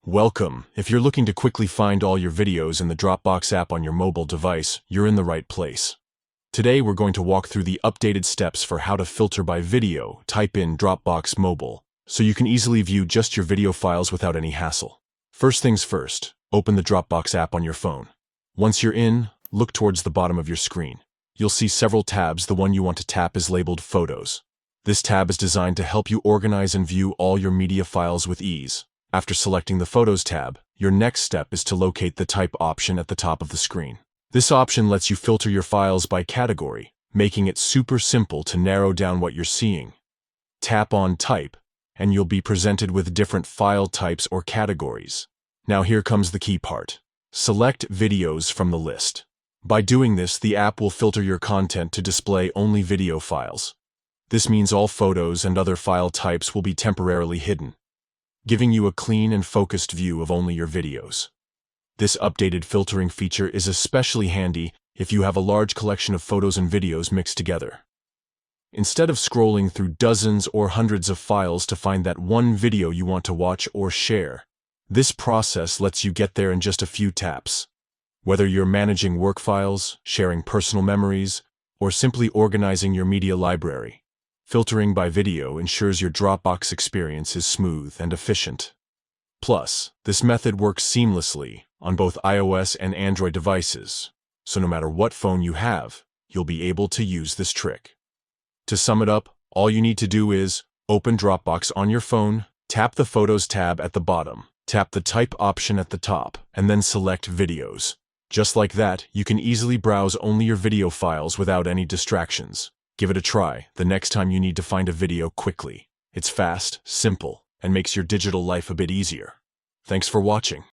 Welcome. If you're looking to quickly find all your videos in the Dropbox app on your mobile device, you're in the right place. Today we're going to walk through the updated steps for how to filter by video. Type in Dropbox Mobile, so you can easily view just your video files without any hassle. First things first, open the Dropbox app on your phone. Once you're in, look towards the bottom of your screen. You'll see several tabs. The one you want to tap is labeled Photos. This tab is designed to help you organize and view all your media files with ease. After selecting the Photos tab, your next step is to locate the Type option at the top of the screen. This option lets you filter your files by category, making it super simple to narrow down what you're seeing. Tap on Type, and you'll be presented with different file types or categories. Now here comes the key part. Select Videos from the list. By doing this, the app will filter your content to display only video files. This means all photos and other file types will be temporarily hidden, giving you a clean and focused view of only your videos. This updated filtering feature is especially handy if you have a large collection of photos and videos mixed together. Instead of scrolling through dozens or hundreds of files to find that one video you want to watch or share, this process lets you get there in just a few taps. Whether you're managing work files, sharing personal memories, or simply organizing your media library, filtering by video ensures your Dropbox experience is smooth and efficient. Plus, this method works seamlessly on both iOS and Android devices, so no matter what phone you have, you'll be able to use this trick. To sum it up, all you need to do is open Dropbox on your phone, tap the Photos tab at the bottom, tap the Type option at the top, and then select Videos. Just like that, you can easily browse only your video files without any distractions. Give it a try the next time you need to find a video quickly. It's fast, simple, and makes your digital life a bit easier. Thanks for watching.